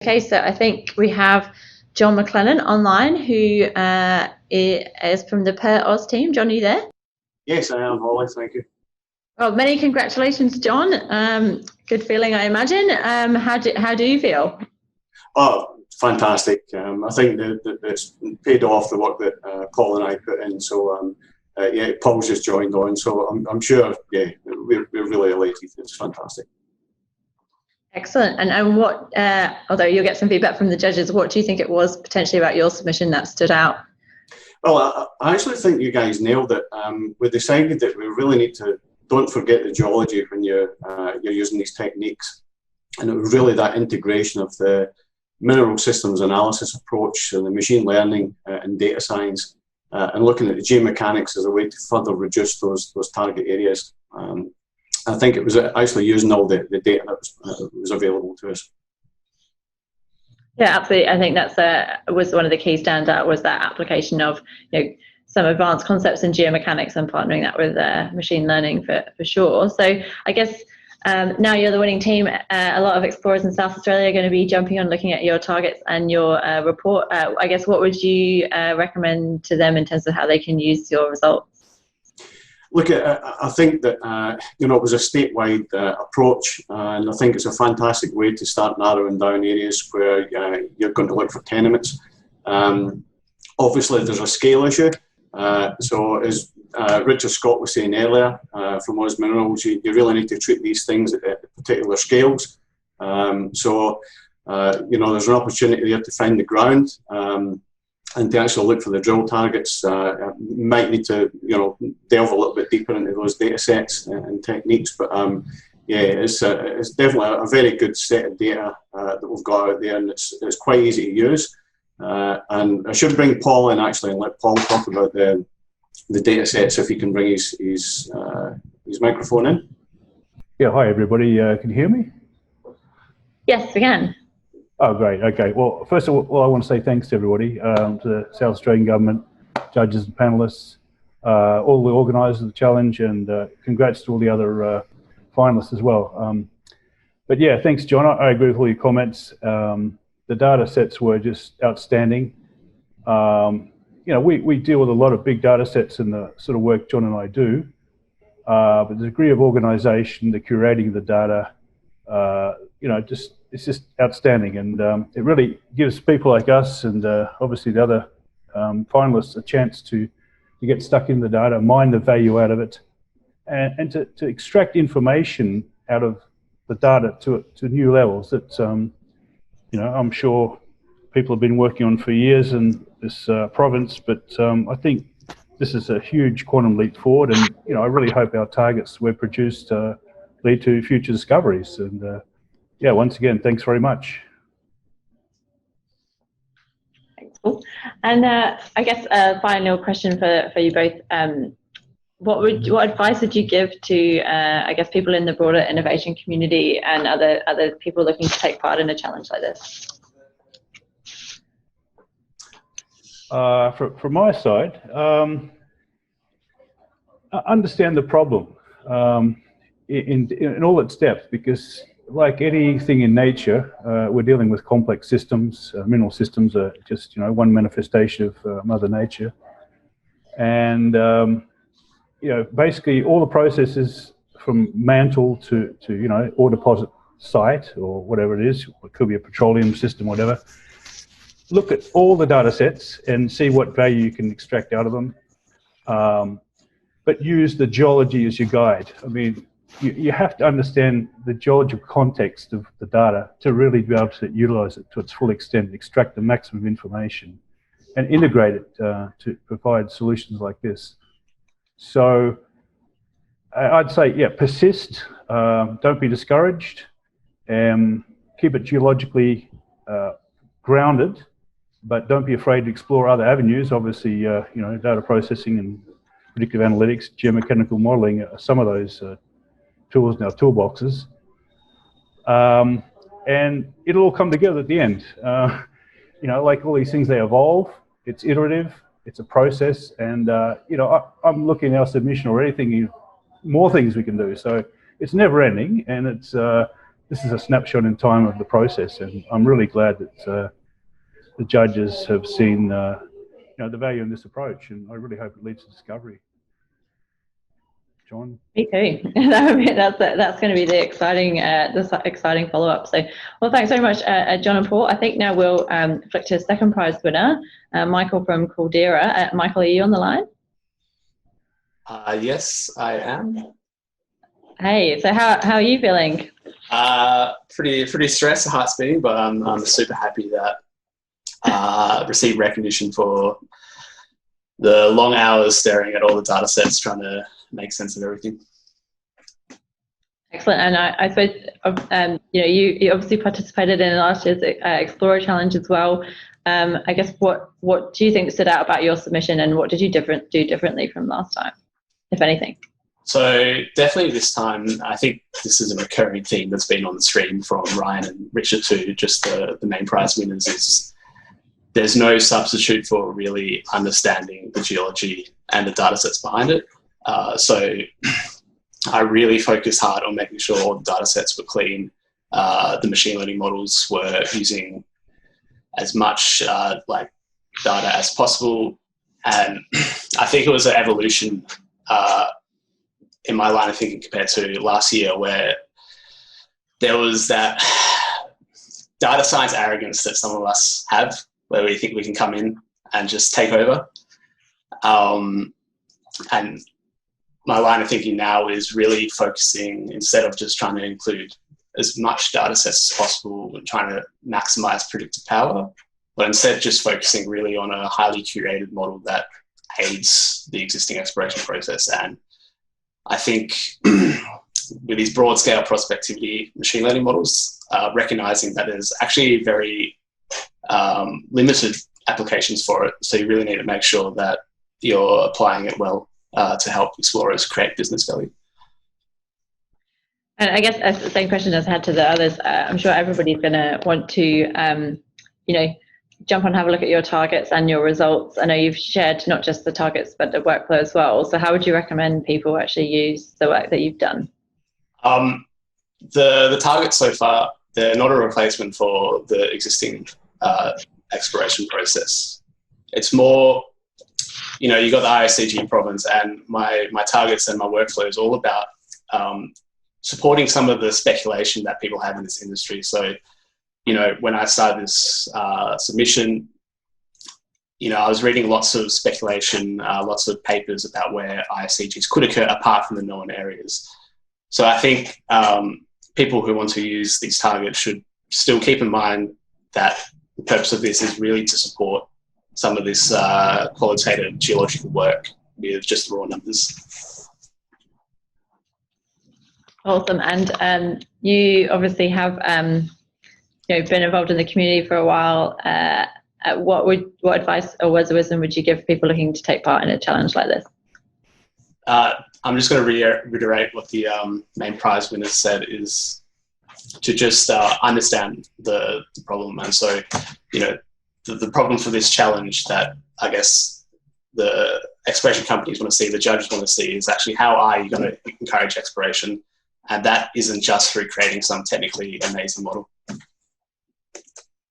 Okay, so I think we have John McClellan online, who is from the Per Oz team. John, are you there? Yes, I am, Holly. Thank you. Well, many congratulations, John. Good feeling, I imagine. How do you feel? Oh, fantastic. I think that it's paid off the work that Paul and I put in. So, yeah, Paul's just joined on. So I'm sure, yeah, we're really elated. It's fantastic. Excellent. And what, although you'll get some feedback from the judges, what do you think it was potentially about your submission that stood out? Well, I actually think you guys nailed it. We decided that we really need to, don't forget the geology when you're using these techniques. And it was really that integration of the mineral systems analysis approach and the machine learning and data science and looking at the geomechanics as a way to further reduce those target areas. I think it was actually using all the data that was available to us. Yeah, absolutely. I think that's was one of the key standout was that application of some advanced concepts in geomechanics and partnering that with machine learning for sure. So I guess now you're the winning team. A lot of explorers in South Australia are going to be jumping on looking at your targets and your report. I guess what would you recommend to them in terms of how they can use your results? Look, I think that it was a statewide approach, and I think it's a fantastic way to start narrowing down areas where you're going to look for tenements. Obviously, there's a scale issue. So, as Richard Scott was saying earlier, from Oz Minerals, you really need to treat these things at particular scales. So, there's an opportunity there to find the ground. And to actually look for the drill targets, might need to, delve a little bit deeper into those data sets and techniques. But yeah, it's definitely a very good set of data that we've got out there, and it's quite easy to use. And I should bring Paul in actually and let Paul talk about the data sets if he can bring his microphone in. Yeah, hi everybody. Can you hear me? Yes, we can. Oh, great. Okay. Well, first of all, I want to say thanks to everybody, to the South Australian Government, judges and panellists, all the organisers of the challenge, and congrats to all the other finalists as well. But yeah, thanks, John. I agree with all your comments. The data sets were just outstanding. We deal with a lot of big data sets in the sort of work John and I do, but the degree of organisation, the curating of the data, it's just outstanding, and it really gives people like us and obviously the other finalists a chance to get stuck in the data, mine the value out of it, and to extract information out of the data to new levels that I'm sure people have been working on for years in this province. But I think this is a huge quantum leap forward, and I really hope our targets we've produced lead to future discoveries. And yeah, once again, thanks very much. Cool. And I guess a final question for you both. What advice would you give to I guess people in the broader innovation community and other people looking to take part in a challenge like this? From my side, understand the problem in all its depth, because like anything in nature, we're dealing with complex systems. Mineral systems are just one manifestation of Mother Nature, and basically all the processes from mantle to ore deposit site or whatever it is. It could be a petroleum system, whatever. Look at all the data sets and see what value you can extract out of them, but use the geology as your guide. I mean, you have to understand the geological context of the data to really be able to utilize it to its full extent, extract the maximum information, and integrate it to provide solutions like this. So I'd say, yeah, persist, don't be discouraged, keep it geologically grounded, but don't be afraid to explore other avenues. Obviously, data processing and predictive analytics, geomechanical modeling are some of those tools in our toolboxes, and it'll all come together at the end. Like all these things, they evolve. It's iterative. It's a process, and I'm looking at our submission already, thinking more things we can do. So it's never ending, and it's this is a snapshot in time of the process, and I'm really glad that the judges have seen the value in this approach, and I really hope it leads to discovery. John? Me too. That's going to be the exciting follow-up. So, well, thanks very much, John and Paul. I think now we'll flick to a second prize winner, Michael from Caldera. Michael, are you on the line? Yes, I am. Hey, so how are you feeling? Pretty stressed, heart's beating, but I'm super happy that received recognition for the long hours staring at all the data sets, trying to make sense of everything. Excellent. And I suppose you obviously participated in last year's Explorer Challenge as well. I guess what do you think stood out about your submission, and what did you do differently from last time, if anything? So definitely this time, I think this is a recurring theme that's been on the stream from Ryan and Richard too, just the main prize winners, is there's no substitute for really understanding the geology and the data sets behind it. So I really focused hard on making sure all the data sets were clean. The machine learning models were using as much data as possible. And I think it was an evolution in my line of thinking compared to last year, where there was that data science arrogance that some of us have, where we think we can come in and just take over. And my line of thinking now is really focusing, instead of just trying to include as much data sets as possible and trying to maximize predictive power, but instead just focusing really on a highly curated model that aids the existing exploration process. And I think with these broad scale prospectivity machine learning models, recognizing that there's actually very limited applications for it. So you really need to make sure that you're applying it well to help explorers create business value. And I guess the same question as I had to the others. I'm sure everybody's going to want to, jump on, have a look at your targets and your results. I know you've shared not just the targets, but the workflow as well. So how would you recommend people actually use the work that you've done? The targets so far, they're not a replacement for the existing exploration process. It's more, you got the IOCG province, and my targets and my workflow is all about supporting some of the speculation that people have in this industry. So, when I started this submission, I was reading lots of speculation, lots of papers about where IOCGs could occur apart from the known areas. So I think people who want to use these targets should still keep in mind that the purpose of this is really to support some of this qualitative geological work with just the raw numbers. Awesome. And you obviously have been involved in the community for a while. What advice or words of wisdom would you give people looking to take part in a challenge like this? I'm just going to reiterate what the main prize winners said, is to just understand the problem. And so, the problem for this challenge that I guess the exploration companies want to see, the judges want to see, is actually how are you going to encourage exploration? And that isn't just through creating some technically amazing model.